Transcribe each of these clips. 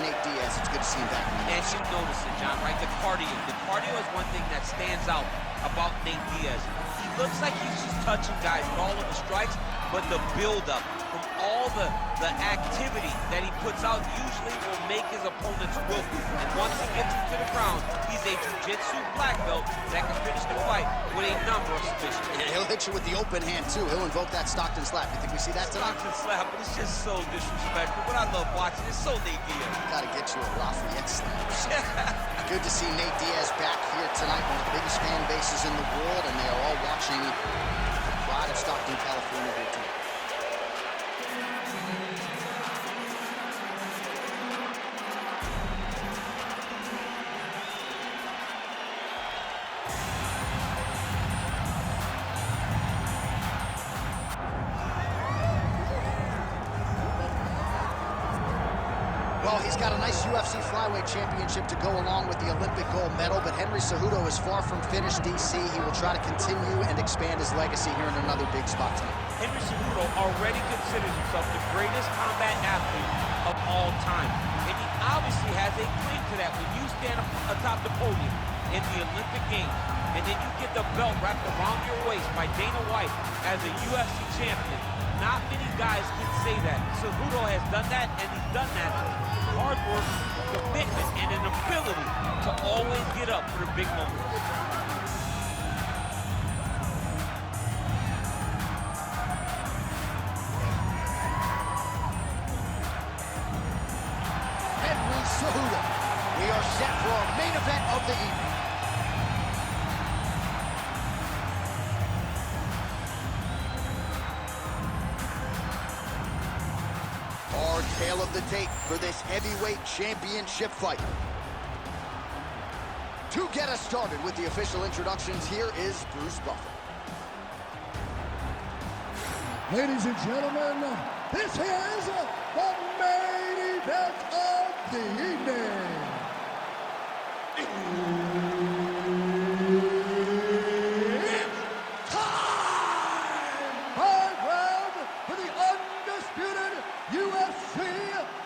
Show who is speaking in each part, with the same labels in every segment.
Speaker 1: Nate Diaz. It's good to see him back in the
Speaker 2: And you notice it, John, right? The cardio. The cardio is one thing that stands out about Nate Diaz. He looks like he's just touching guys with all of the strikes, but the build-up from all the activity that he puts out usually will make his opponents wilt. And once he gets him to the ground, he's a jiu-jitsu black belt that can finish the fight with a number of submissions.
Speaker 1: And he'll hit you with the open hand, too. He'll invoke that Stockton slap. You think we see that tonight?
Speaker 2: Stockton slap, but it's just so disrespectful. But I love watching it. It's so Nate Diaz.
Speaker 1: Gotta get you a Lafayette slam. Good to see Nate Diaz back here tonight, one of the biggest fan bases in the world, and they are all watching the pride of Stockton, California here tonight. Well, he's got a nice UFC flyweight championship to go along with the Olympic gold medal, but Henry Cejudo is far from finished, DC. He will try to continue and expand his legacy here in another big spot tonight.
Speaker 2: Henry Cejudo already considers himself the greatest combat athlete of all time. And he obviously has a claim to that when you stand atop the podium in the Olympic Games, and then you get the belt wrapped around your waist by Dana White as a UFC champion. Not many guys can say that. Cejudo has done that, and he's done that with hard work, commitment, and an ability to always get up for the big moments.
Speaker 1: Henry Cejudo. We are set for our main event of the evening. Our tale of the tape for this heavyweight championship fight. To get us started with the official introductions, here is Bruce Buffer.
Speaker 3: Ladies and gentlemen, this is the main event of the evening. It's time! 5 round for the undisputed UFC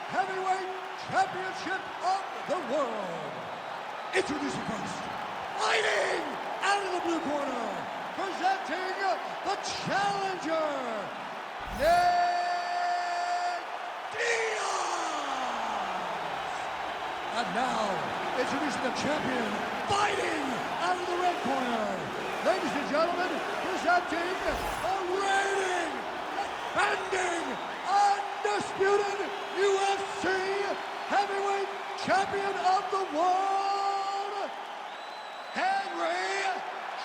Speaker 3: Heavyweight Championship of the world. Introducing first, fighting out of the blue corner, presenting the challenger, Nate Diaz. And now, introducing the champion, fighting out of the red corner. Ladies and gentlemen, presenting the reigning, defending, undisputed UFC Heavyweight Champion of the world, Henry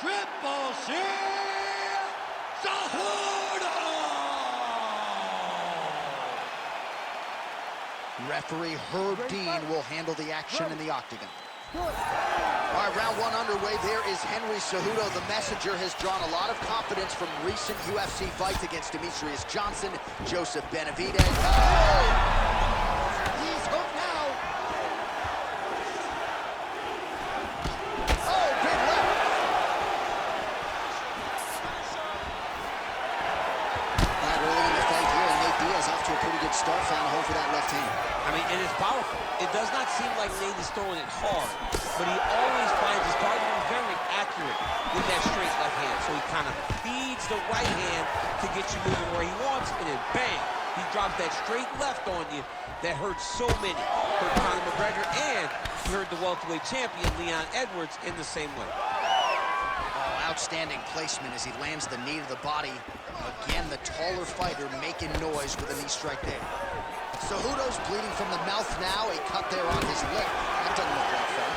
Speaker 3: Triple C Cejudo!
Speaker 1: Referee Herb Dean will handle the action in the octagon. All right, round one underway. There is Henry Cejudo. The messenger has drawn a lot of confidence from recent UFC fights against Demetrius Johnson, Joseph Benavidez. Oh! He's hooked now. Oh, big left. All right, early in the fight here, and Nate Diaz off to a pretty good start, found a hole for that left hand.
Speaker 2: I mean, it is powerful. It does not seem like Nate is throwing it hard, but he always finds his target very accurate with that straight left hand. So he kind of feeds the right hand to get you moving where he wants, and then bang, he drops that straight left on you that hurts so many. Hurt Conor McGregor, and he hurt the welterweight champion, Leon Edwards, in the same way.
Speaker 1: Oh, outstanding placement as he lands the knee to the body. Again, the taller fighter making noise with a knee strike there. Cejudo's bleeding from the mouth now, a cut there on his lip. That doesn't look right, fun.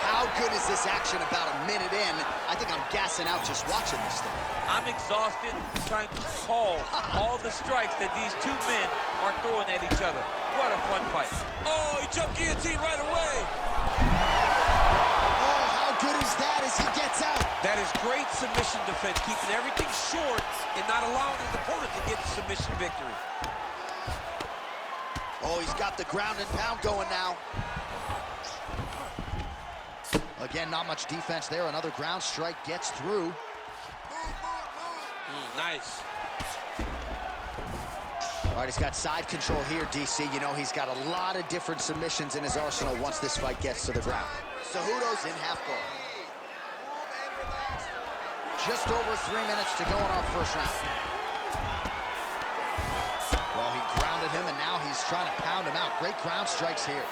Speaker 1: How good is this action about a minute in? I think I'm gassing out just watching this thing.
Speaker 2: I'm exhausted trying to call all the strikes that these two men are throwing at each other. What a fun fight. Oh, he jumped guillotine right away.
Speaker 1: Oh, how good is that as he gets out?
Speaker 2: That is great submission defense, keeping everything short and not allowing his opponent to get the submission victory.
Speaker 1: Oh, he's got the ground and pound going now. Again, not much defense there. Another ground strike gets through.
Speaker 2: Nice.
Speaker 1: All All right, he's got side control here, DC. You know, he's got a lot of different submissions in his arsenal once this fight gets to the ground. Cejudo's in half guard. Just over 3 minutes to go in our first round. Well, he grounded him, and now he's trying to pound him out. Great ground strikes here.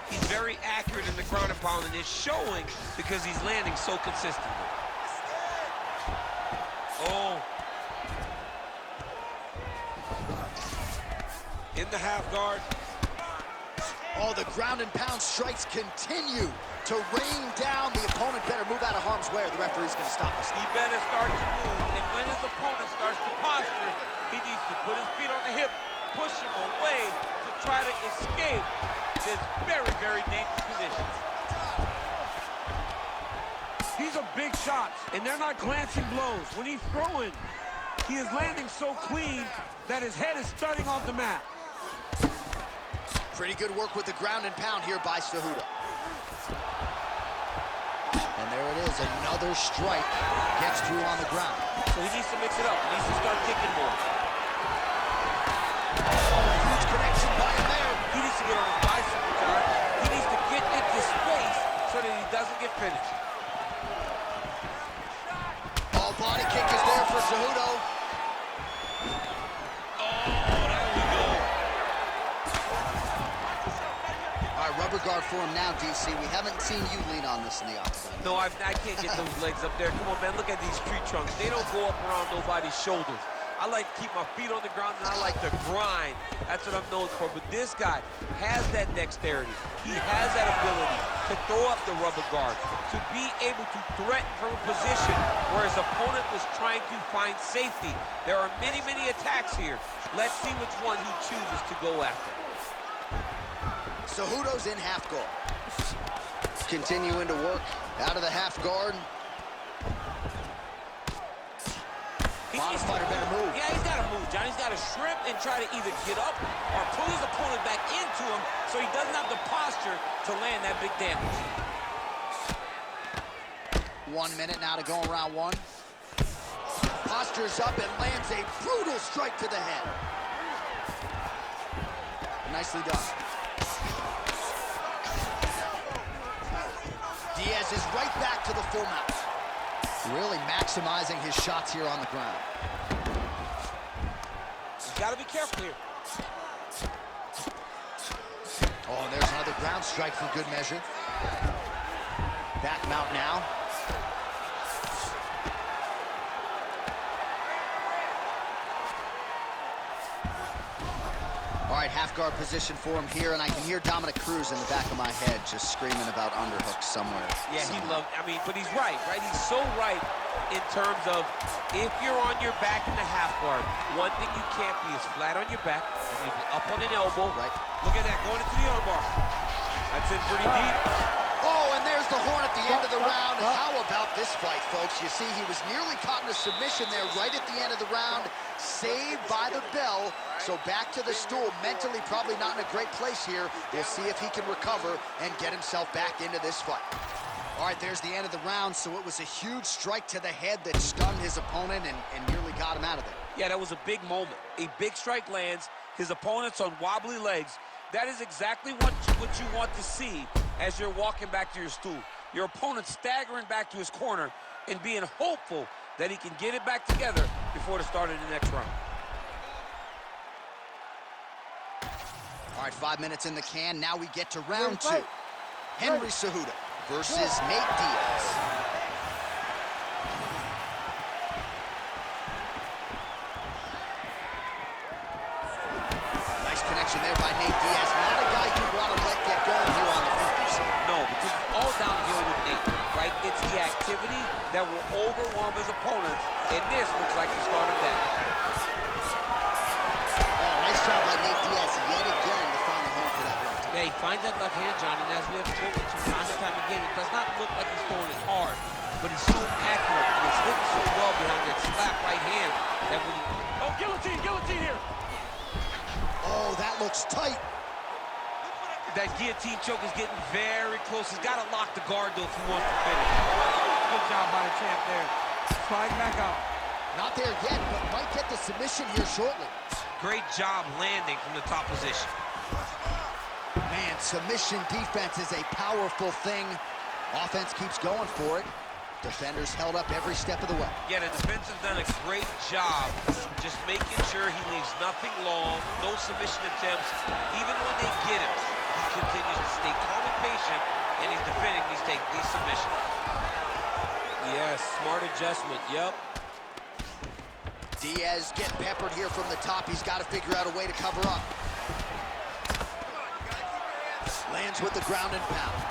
Speaker 2: He's very accurate in the ground and pound, and it's showing because he's landing so consistently. Oh. In the half guard.
Speaker 1: Oh, the ground and pound strikes continue to rain down. The opponent better move out of harm's way or the referee's going to stop us.
Speaker 2: He better start to move, and when his opponent starts to posture, he needs to put his feet on the hip, push him away to try to escape this very, very dangerous position.
Speaker 4: These are big shots, and they're not glancing blows. When he's throwing, he is landing so clean that his head is studding off the mat.
Speaker 1: Pretty good work with the ground and pound here by Cejudo. And there it is, another strike gets through on the ground.
Speaker 2: So he needs to mix it up. He needs to start kicking more.
Speaker 1: Huge connection by him there.
Speaker 2: He needs to get on his bicycle, John. He needs to get into space so that he doesn't get finished.
Speaker 1: Oh, body kick is there for Cejudo. Rubber guard for him now, DC. We haven't seen you lean on this in the octagon.
Speaker 2: No, I can't get those legs up there. Come on, man, look at these tree trunks. They don't go up around nobody's shoulders. I like to keep my feet on the ground, and I like to grind. That's what I'm known for. But this guy has that dexterity. He has that ability to throw up the rubber guard, to be able to threaten from a position where his opponent was trying to find safety. There are many, many attacks here. Let's see which one he chooses to go after.
Speaker 1: Cejudo's in half guard. Continuing to work out of the half guard. Bottom fighter better move.
Speaker 2: Yeah, he's got to move, John. He's got to shrimp and try to either get up or pull his opponent back into him so he doesn't have the posture to land that big damage.
Speaker 1: 1 minute now to go in round one. Postures up and lands a brutal strike to the head. Nicely done. Diaz is right back to the full mount. Really maximizing his shots here on the ground.
Speaker 2: He's got to be careful here.
Speaker 1: Oh, and there's another ground strike for good measure. Back mount now. All right, half guard position for him here, and I can hear Dominic Cruz in the back of my head just screaming about underhooks somewhere.
Speaker 2: Yeah, he loved, but he's right? He's so right in terms of if you're on your back in the half guard, one thing you can't be is flat on your back. You need to be up on an elbow.
Speaker 1: Right.
Speaker 2: Look at that, going into the armbar. That's in pretty deep.
Speaker 1: Oh, and there's the horn at the end of the round. How about this fight, folks? You see, he was nearly caught in a submission there right at the end of the round. Saved by the bell. So back to the stool. Mentally probably not in a great place here. We'll see if he can recover and get himself back into this fight. All right, there's the end of the round. So it was a huge strike to the head that stunned his opponent and nearly got him out of there.
Speaker 2: Yeah, that was a big moment. A big strike lands. His opponent's on wobbly legs. That is exactly what you want to see as you're walking back to your stool. Your opponent staggering back to his corner and being hopeful that he can get it back together before the start of the next round.
Speaker 1: All right, 5 minutes in the can. Now we get to round two. Henry Cejudo versus Nate Diaz. Nice connection there by Nate Diaz. Not a guy you want to let get going here on the 50.
Speaker 2: No, because it's all downhill with Nate, right? It's the activity that will overwhelm his opponents, and this looks like the start of that.
Speaker 1: Oh, nice job by Nate Diaz yet again to find the home for that left.
Speaker 2: Yeah, he finds that left hand, John, and as we have spoken to time and time again, it does not look like he's throwing it hard, but he's so accurate, and it's hitting so well behind that slap right hand that when he...
Speaker 4: Oh, guillotine here!
Speaker 1: Oh, that looks tight.
Speaker 2: That guillotine choke is getting very close. He's got to lock the guard, though, if he wants to finish.
Speaker 4: Good job by the champ there. Sliding back out.
Speaker 1: Not there yet, but might get the submission here shortly.
Speaker 2: Great job landing from the top position.
Speaker 1: Man, submission defense is a powerful thing. Offense keeps going for it. Defenders held up every step of the way.
Speaker 2: Yeah, the defense has done a great job just making sure he leaves nothing long, no submission attempts. Even when they get him, he continues to stay calm and patient, and he's defending these submissions. Yes, smart adjustment, yep.
Speaker 1: Diaz getting peppered here from the top. He's got to figure out a way to cover up. Lands with the ground and pound.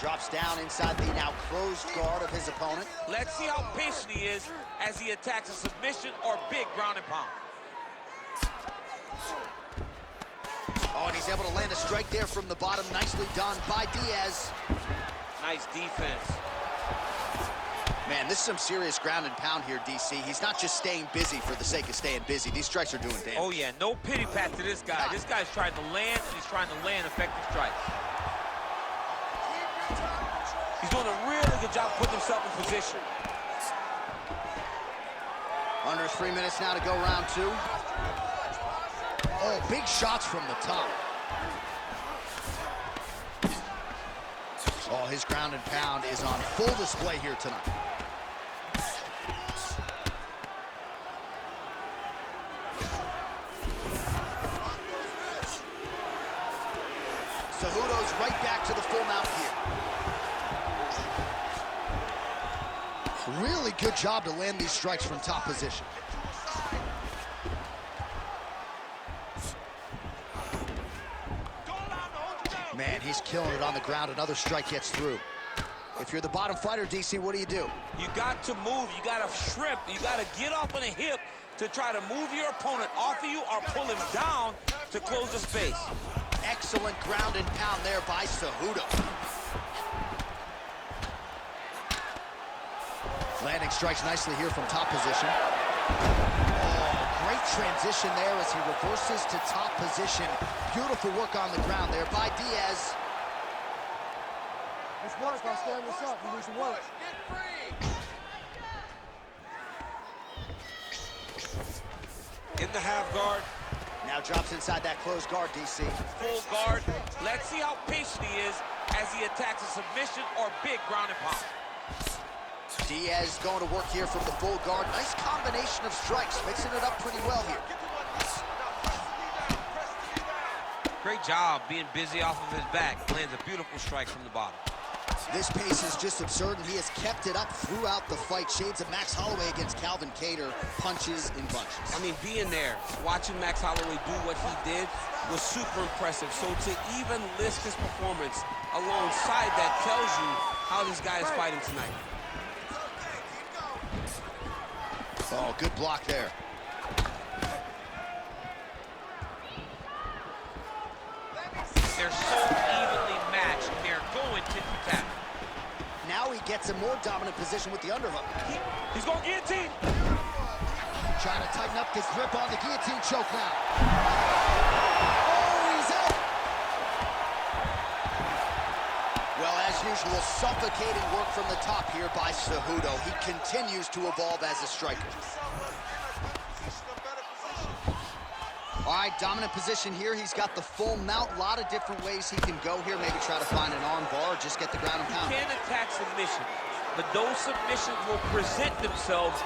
Speaker 1: Drops down inside the now closed guard of his opponent.
Speaker 2: Let's see how patient he is as he attacks a submission or big ground and pound.
Speaker 1: Oh, and he's able to land a strike there from the bottom. Nicely done by Diaz.
Speaker 2: Nice defense.
Speaker 1: Man, this is some serious ground and pound here, DC. He's not just staying busy for the sake of staying busy. These strikes are doing damage.
Speaker 2: Oh, yeah, no pity pat to this guy. This guy's trying to land, and he's trying to land effective strikes.
Speaker 4: He's doing a really good job putting himself in position.
Speaker 1: Under 3 minutes now to go, round two. Oh, big shots from the top. Oh, his ground and pound is on full display here tonight. Cejudo's right back to the full mount here. Really good job to land these strikes from top position. Man, he's killing it on the ground. Another strike gets through. If you're the bottom fighter, DC, what do?
Speaker 2: You got to move. You got to shrimp. You got to get off on a hip to try to move your opponent off of you or pull him down to close the space.
Speaker 1: Excellent ground and pound there by Cejudo. Landing strikes nicely here from top position. Oh, great transition there as he reverses to top position. Beautiful work on the ground there by Diaz.
Speaker 3: Let's work, I'll stand this up. You need some work.
Speaker 2: In the half guard.
Speaker 1: Now drops inside that closed guard, DC.
Speaker 2: Full guard. Let's see how patient he is as he attacks a submission or big ground and pound.
Speaker 1: Diaz going to work here from the full guard. Nice combination of strikes, mixing it up pretty well here.
Speaker 2: Great job being busy off of his back. Lands a beautiful strike from the bottom.
Speaker 1: This pace is just absurd, and he has kept it up throughout the fight. Shades of Max Holloway against Calvin Kattar, punches in bunches.
Speaker 2: I mean, being there, watching Max Holloway do what he did was super impressive. So to even list his performance alongside that tells you how this guy is fighting tonight.
Speaker 1: Oh, good block there.
Speaker 2: They're so evenly matched. They're going tit-for-tat.
Speaker 1: Now he gets a more dominant position with the underhook.
Speaker 4: He's going guillotine.
Speaker 1: Trying to tighten up his grip on the guillotine choke now. Oh, he's out. Well, as usual, suffocating work from the top here by Cejudo. He continues to evolve as a striker. All right, dominant position here. He's got the full mount. A lot of different ways he can go here. Maybe try to find an arm bar or just get the ground and pound.
Speaker 2: He can attack submission, but those submissions will present themselves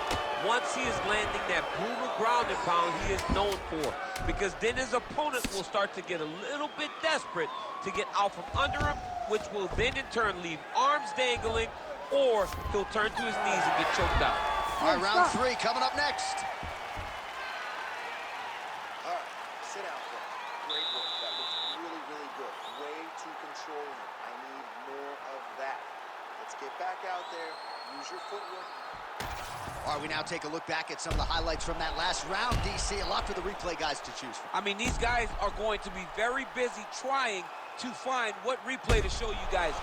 Speaker 2: once he is landing that brutal ground and pound he is known for. Because then his opponent will start to get a little bit desperate to get out from under him, which will then in turn leave arms dangling, or he'll turn to his knees and get choked out.
Speaker 1: All right, round three coming up next.
Speaker 5: Sit down, Phil. Great work. That looks really, really good. Way too controlling. I need more of that. Let's get back out there. Use your footwork.
Speaker 1: All right, we now take a look back at some of the highlights from that last round, DC. A lot for the replay guys to choose from.
Speaker 2: I mean, these guys are going to be very busy trying to find what replay to show you guys.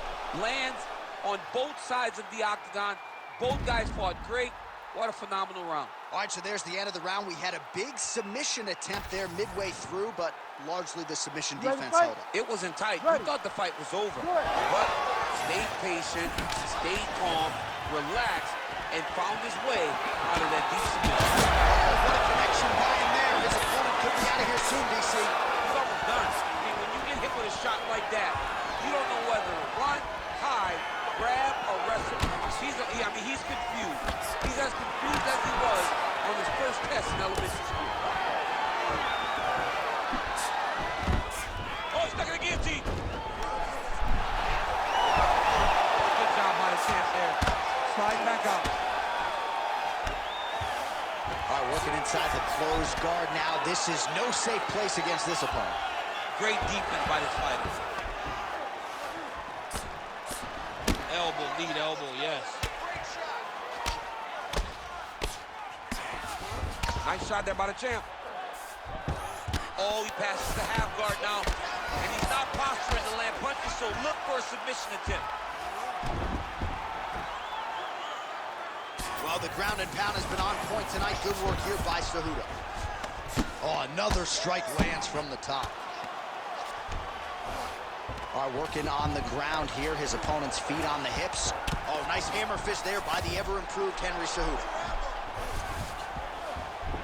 Speaker 2: Lands on both sides of the octagon. Both guys fought great. What a phenomenal round.
Speaker 1: All right, so there's the end of the round. We had a big submission attempt there midway through, but largely the submission defense held up.
Speaker 2: It wasn't tight. You thought the fight was over. But stay patient, stay calm, relax, and found his way out of that deep submission.
Speaker 1: Oh, what a connection by him there. His opponent could be out of here soon, DC.
Speaker 2: He's almost done. I mean, when you get hit with a shot like that, you don't know whether to run, hide, grab, or wrestle. I mean, he's confused. He's as confused as he was on his first test in elementary school. Oh, stuck in the guillotine. Good job by the champ there. Sliding back out.
Speaker 1: All right, working inside the closed guard now. This is no safe place against this opponent.
Speaker 2: Great defense by this fighter. Elbow, lead elbow, yes. Nice shot there by the champ. Oh, he passes the half guard now. And he's not posturing to land punches, so look for a submission attempt.
Speaker 1: Well, the ground and pound has been on point tonight. Good work here by Cejudo. Oh, another strike lands from the top. All right, working on the ground here. His opponent's feet on the hips. Oh, nice hammer fist there by the ever-improved Henry Cejudo.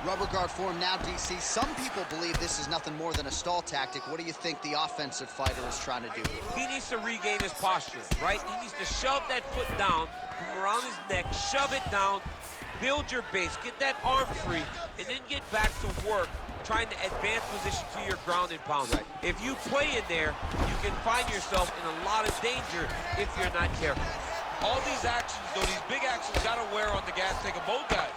Speaker 1: Rubber guard for him now, DC. Some people believe this is nothing more than a stall tactic. What do you think the offensive fighter is trying to do?
Speaker 2: He needs to regain his posture, right? He needs to shove that foot down from around his neck, shove it down, build your base, get that arm free, and then get back to work trying to advance position to your ground and pound. Right. If you play in there, you can find yourself in a lot of danger if you're not careful. All these actions, though, these big actions, got to wear on the gas tank of both guys.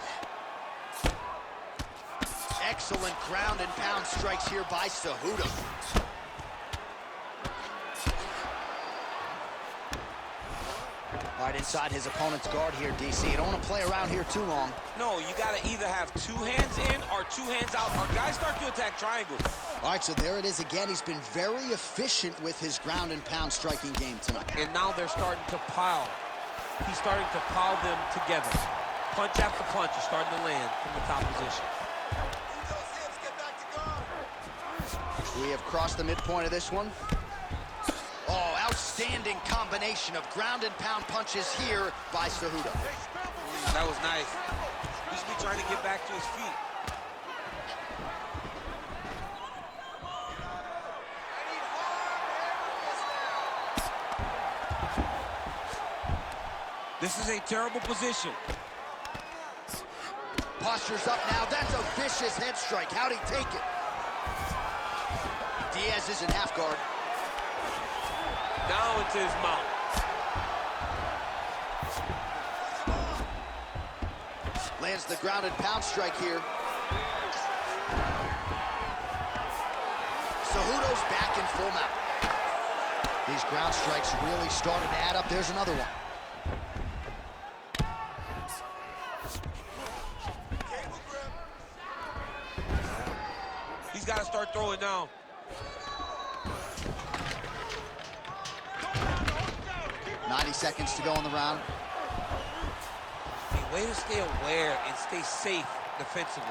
Speaker 1: Excellent ground and pound strikes here by Cejudo. All right, inside his opponent's guard here, DC. You don't want to play around here too long.
Speaker 2: No, you got to either have two hands in or two hands out, or guys start to attack triangles.
Speaker 1: All right, so there it is again. He's been very efficient with his ground and pound striking game tonight.
Speaker 2: And now they're starting to pile. He's starting to pile them together. Punch after punch is starting to land from the top position.
Speaker 1: We have crossed the midpoint of this one. Oh, outstanding combination of ground and pound punches here by Cejudo.
Speaker 2: That was nice. He should be trying to get back to his feet. This is a terrible position.
Speaker 1: Posture's up now. That's a vicious head strike. How'd he take it? Diaz is in half guard.
Speaker 2: Now into his mouth.
Speaker 1: Lands the ground and pound strike here. Cejudo's back in full mount. These ground strikes really started to add up. There's another one.
Speaker 2: He's got to start throwing now.
Speaker 1: 90 seconds to go in the round.
Speaker 2: A way to stay aware and stay safe defensively.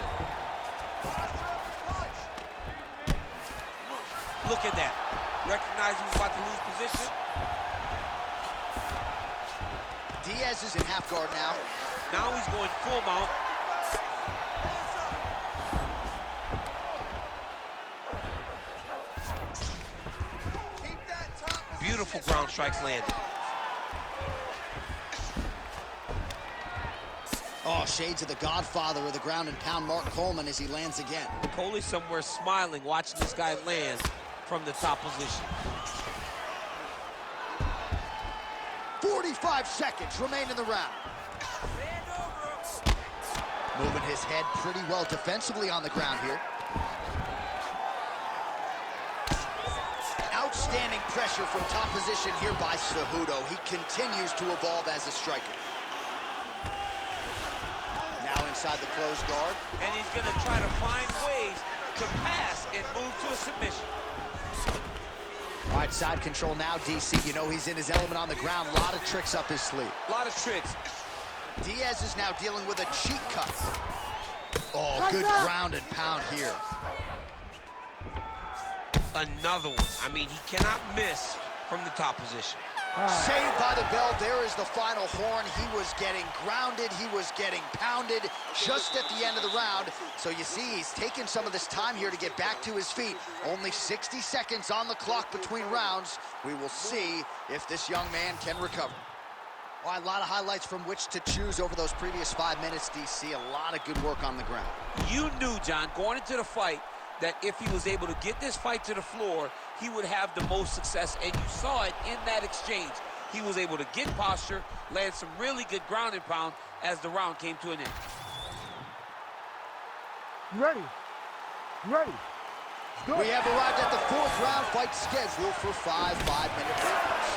Speaker 2: Look at that. Recognize he's about to lose position.
Speaker 1: Diaz is in half guard now.
Speaker 2: Now he's going full mount. Beautiful ground strikes landed.
Speaker 1: Oh, shades of the godfather of the ground and pound, Mark Coleman, as he lands again.
Speaker 2: Coley's somewhere smiling, watching this guy land from the top position.
Speaker 1: 45 seconds remain in the round. Moving his head pretty well defensively on the ground here. Outstanding pressure from top position here by Cejudo. He continues to evolve as a striker. Now inside the closed guard.
Speaker 2: And he's going to try to find ways to pass and move to a submission.
Speaker 1: All right, side control now, DC. You know he's in his element on the ground. A lot of tricks up his sleeve.
Speaker 2: A lot of tricks.
Speaker 1: Diaz is now dealing with a cheek cut. Oh, good ground and pound here.
Speaker 2: Another one. I mean, he cannot miss from the top position.
Speaker 1: Saved by the bell. There is the final horn. He was getting grounded. He was getting pounded just at the end of the round. So you see, he's taking some of this time here to get back to his feet. Only 60 seconds on the clock between rounds. We will see if this young man can recover. Well, a lot of highlights from which to choose over those previous 5 minutes, DC. A lot of good work on the ground.
Speaker 2: You knew, John, going into the fight, that if he was able to get this fight to the floor, he would have the most success, and you saw it in that exchange. He was able to get posture, land some really good ground and pound as the round came to an end.
Speaker 3: Ready? Ready? Go.
Speaker 1: We have arrived at the 4th round fight scheduled for 5 5-minute rounds.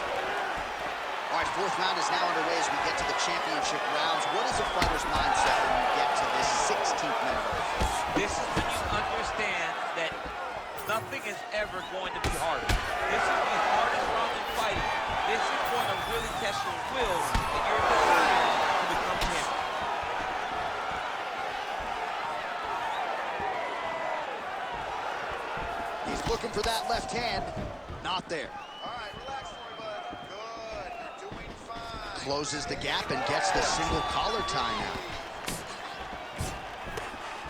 Speaker 1: All right, 4th round is now underway as we get to the championship rounds. What is a fighter's mindset when you get to this 16th minute?
Speaker 2: This is when you understand that nothing is ever going to be harder. This is the hardest round in fighting. This is going to really test your will and your desire to become champion.
Speaker 1: He's looking for that left hand. Not there.
Speaker 5: All right, relax for me, bud. Good. You're doing fine.
Speaker 1: Closes the gap and gets the single collar tie now.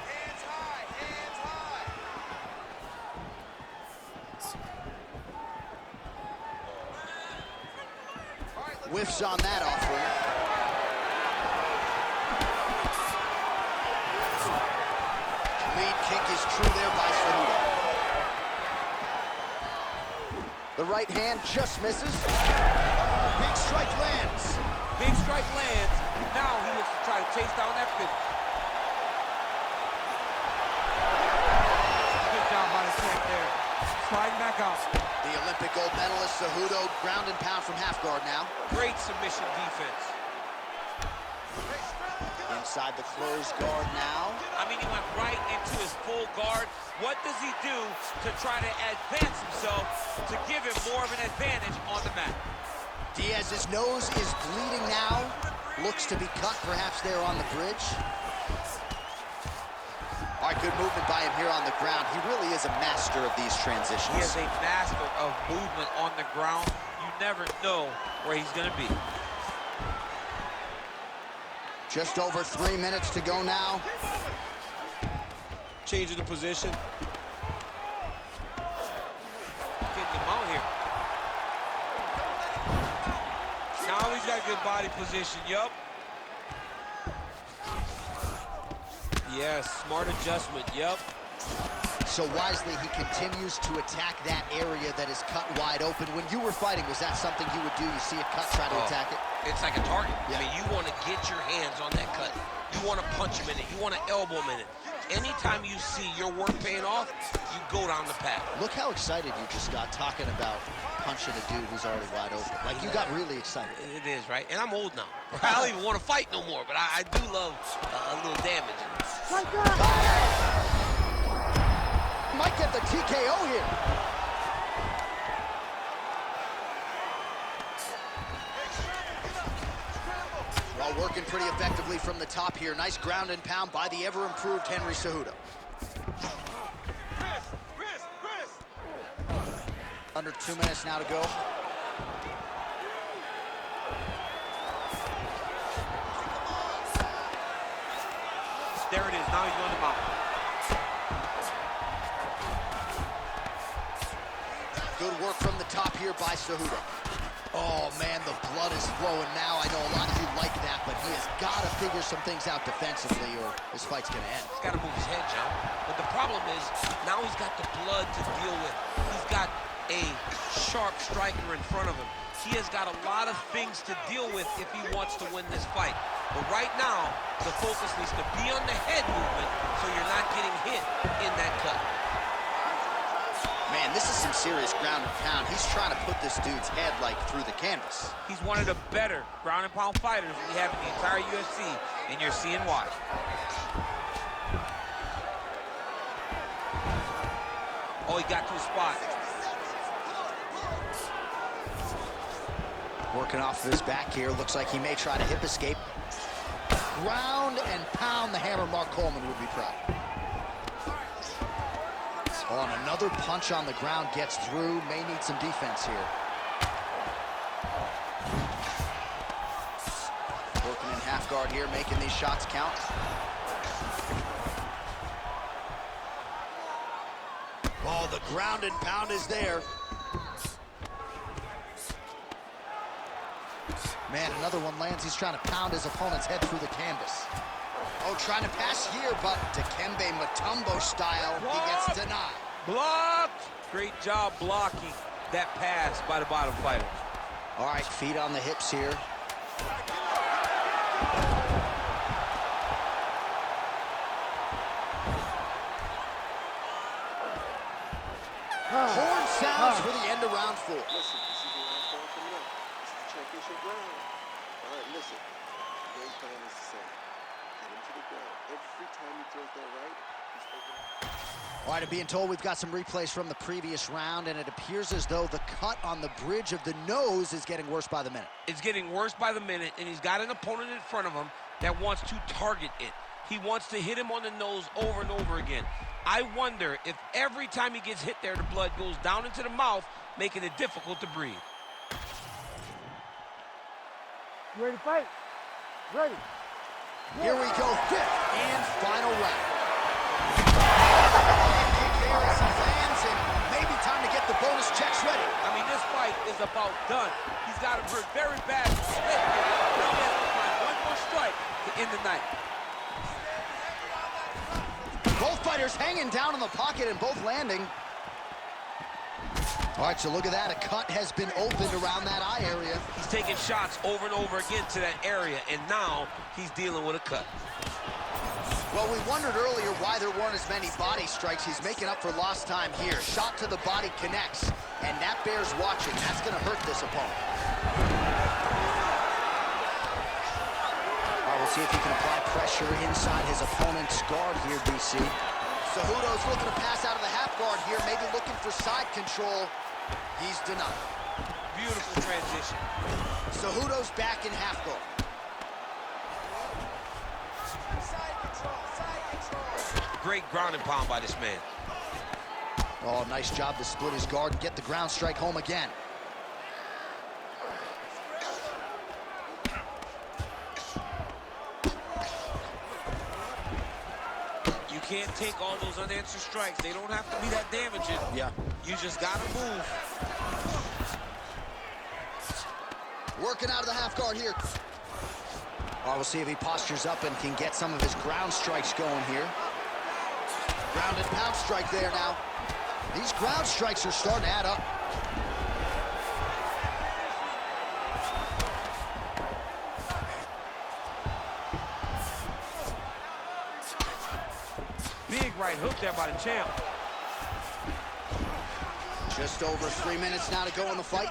Speaker 5: Hands high, hands high. All right, let's
Speaker 1: Whiffs on that offering. Lead kick is true there by Cejudo. The right hand just misses. Big strike lands.
Speaker 2: Big strike lands. Now he looks to try to chase down that finish.
Speaker 4: Good job by the champ there. Sliding back out.
Speaker 1: The Olympic gold medalist Cejudo, ground and pound from half guard now.
Speaker 2: Great submission defense.
Speaker 1: Inside the closed guard now.
Speaker 2: I mean, he went right into his full guard. What does he do to try to advance himself to give him more of an advantage on the mat?
Speaker 1: Diaz's nose is bleeding now. Looks to be cut perhaps there on the bridge. All right, good movement by him here on the ground. He really is a master of these transitions.
Speaker 2: He is a master of movement on the ground. You never know where he's going to be.
Speaker 1: Just over 3 minutes to go now.
Speaker 6: Changing the position.
Speaker 2: Getting him out here. Now he's got a good body position. Yup. Yes, smart adjustment. Yup.
Speaker 1: So wisely, he continues to attack that area that is cut wide open. When you were fighting, was that something you would do? You see a cut, try to attack it?
Speaker 7: It's like a target.
Speaker 1: Yeah.
Speaker 7: I mean, you want to get your hands on that cut. You want to punch him in it. You want to elbow him in it. Anytime you see your work paying off, you go down the path.
Speaker 1: Look how excited you just got talking about punching a dude who's already wide open. Like, you got really excited.
Speaker 7: It is, right? And I'm old now. I don't even want to fight no more, but I do love a little damage.
Speaker 1: Might get the TKO here. Well, working pretty effectively from the top here. Nice ground and pound by the ever-improved Henry Cejudo. Under 2 minutes now to go.
Speaker 2: There it is. Now he's going to mount.
Speaker 1: Good work from the top here by Cejudo. Oh, man, the blood is flowing now. I know a lot of you like that, but he has got to figure some things out defensively or this fight's going to end.
Speaker 7: He's got to move his head, John. But the problem is, now he's got the blood to deal with. He's got a sharp striker in front of him. He has got a lot of things to deal with if he wants to win this fight. But right now, the focus needs to be on the head movement so you're not getting hit in that cut.
Speaker 1: Man, this is some serious ground and pound. He's trying to put this dude's head, like, through the canvas.
Speaker 2: He's one of the better ground and pound fighters we have in the entire UFC, and you're seeing why. Oh, he got to a spot.
Speaker 1: Working off of his back here. Looks like he may try to hip escape. Ground and pound. The hammer Mark Coleman would be proud. Oh, and another punch on the ground gets through. May need some defense here. half guard here, making these shots count. Oh, the ground and pound is there. Man, another one lands. He's trying to pound his opponent's head through the canvas. Oh, trying to pass here, but Dikembe Mutombo style, he gets denied.
Speaker 2: Blocked! Great job blocking that pass by the bottom fighter.
Speaker 1: All right, feet on the hips here. Horn sounds for the end of round 4.
Speaker 5: Listen, this is the last round coming up. This is the championship round. All right, listen. The game plan is the same. Get him to the ground. Every time he throws that right, he's open.
Speaker 1: All right, I'm being told we've got some replays from the previous round, and it appears as though the cut on the bridge of the nose is getting worse by the minute.
Speaker 7: It's getting worse by the minute, and he's got an opponent in front of him that wants to target it. He wants to hit him on the nose over and over again. I wonder if every time he gets hit there, the blood goes down into the mouth, making it difficult to breathe.
Speaker 3: You ready to fight? Ready.
Speaker 1: Here we go, 5th and final round. There as he lands, and maybe time to get the bonus checks ready.
Speaker 2: I mean, this fight is about done. He's got him hurt very bad. Now he has to find one more strike to end the night.
Speaker 1: Both fighters hanging down in the pocket and both landing. All right, so look at that. A cut has been opened around that eye area.
Speaker 7: He's taking shots over and over again to that area, and now he's dealing with a cut.
Speaker 1: Well, we wondered earlier why there weren't as many body strikes. He's making up for lost time here. Shot to the body connects, and that bears watching. That's going to hurt this opponent. All right, we'll see if he can apply pressure inside his opponent's guard here, DC. Cejudo's looking to pass out of the half guard here, maybe looking for side control. He's denied.
Speaker 7: Beautiful transition.
Speaker 1: Cejudo's back in half guard.
Speaker 7: Great ground and pound by this man.
Speaker 1: Oh, nice job to split his guard and get the ground strike home again.
Speaker 7: You can't take all those unanswered strikes. They don't have to be that damaging.
Speaker 1: Yeah.
Speaker 7: You just gotta move.
Speaker 1: Working out of the half guard here. Oh, we'll see if he postures up and can get some of his ground strikes going here. Ground and pound strike there now. These ground strikes are starting to add up.
Speaker 2: Big right hook there by the champ.
Speaker 1: Just over 3 minutes now to go in the fight.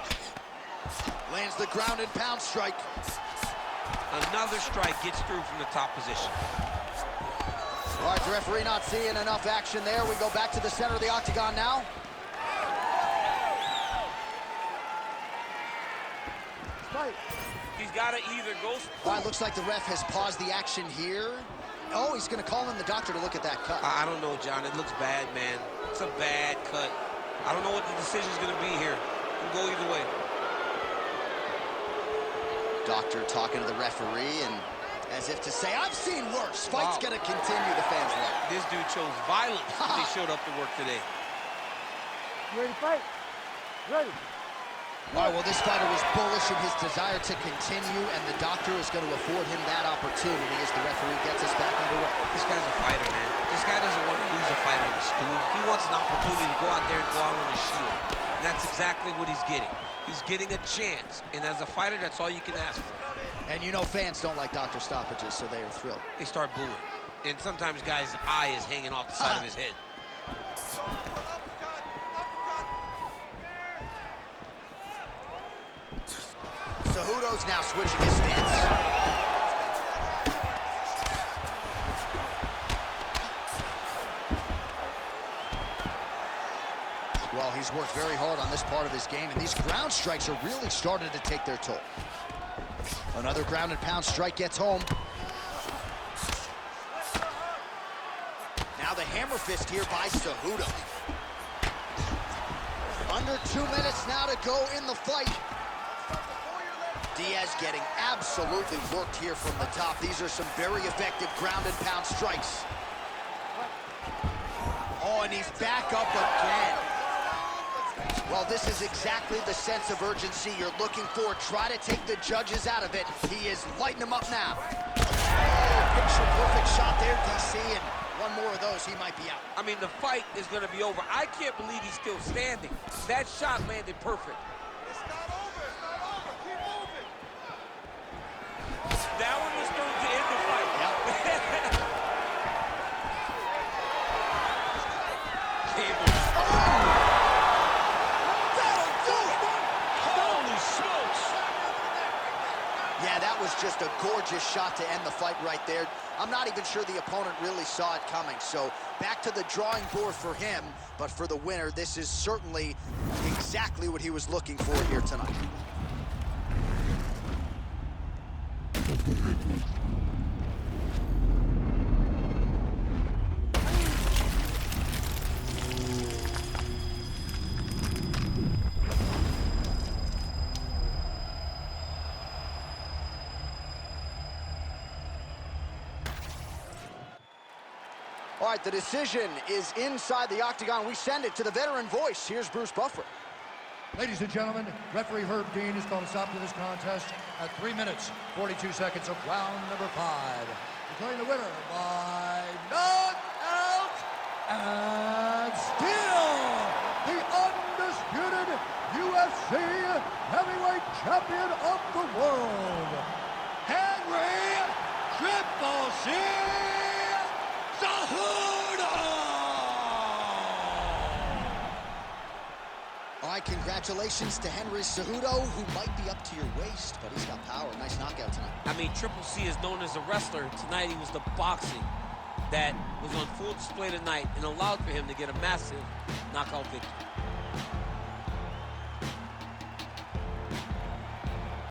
Speaker 1: Lands the ground and pound strike.
Speaker 7: Another strike gets through from the top position.
Speaker 1: All right, the referee not seeing enough action there. We go back to the center of the octagon now.
Speaker 3: Fight.
Speaker 2: He's got to either go...
Speaker 1: All right, looks like the ref has paused the action here. Oh, he's going to call in the doctor to look at that cut.
Speaker 7: I don't know, John. It looks bad, man. It's a bad cut. I don't know what the decision's going to be here. It can go either way.
Speaker 1: Doctor talking to the referee, and as if to say, I've seen worse. Fight's gonna continue, the fans love.
Speaker 7: This dude chose violence when he showed up to work today.
Speaker 3: You ready to fight? Ready.
Speaker 1: All right, well, this fighter was bullish in his desire to continue, and the doctor is going to afford him that opportunity as the referee gets us back underway.
Speaker 7: This guy's a fighter, man. This guy doesn't want to lose a fight on the stool. He wants an opportunity to go out there and go out on his shield. And that's exactly what he's getting. He's getting a chance, and as a fighter, that's all you can ask for.
Speaker 1: And you know fans don't like doctor stoppages, so they are thrilled.
Speaker 7: They start booing. And sometimes guys' eye is hanging off the side of his head.
Speaker 1: Cejudo's now switching his stance. Well, he's worked very hard on this part of his game, and these ground strikes are really starting to take their toll. Another ground and pound strike gets home. Now the hammer fist here by Cejudo. Under 2 minutes now to go in the fight. Diaz getting absolutely worked here from the top. These are some very effective ground and pound strikes. Oh, and he's back up again. Well, this is exactly the sense of urgency you're looking for. Try to take the judges out of it. He is lighting them up now. Oh, picture-perfect shot there, DC, and one more of those, he might be out.
Speaker 2: I mean, the fight is going to be over. I can't believe he's still standing. That shot landed perfect.
Speaker 6: It's not over. It's not over. Keep moving.
Speaker 2: That one was going to end the fight.
Speaker 1: Yep. Yeah, that was just a gorgeous shot to end the fight right there. I'm not even sure the opponent really saw it coming. So back to the drawing board for him. But for the winner, this is certainly exactly what he was looking for here tonight. All right, the decision is inside the octagon. We send it to the veteran voice. Here's Bruce Buffer.
Speaker 3: Ladies and gentlemen, referee Herb Dean has called a stop to this contest at 3 minutes, 42 seconds of round number 5. Declaring the winner by knockout and still the undisputed UFC heavyweight champion of the world, Henry Triple C Cejudo!
Speaker 1: All right, congratulations to Henry Cejudo, who might be up to your waist, but he's got power. Nice knockout tonight.
Speaker 2: I mean, Triple C is known as a wrestler. Tonight, he was the boxing that was on full display tonight and allowed for him to get a massive knockout victory.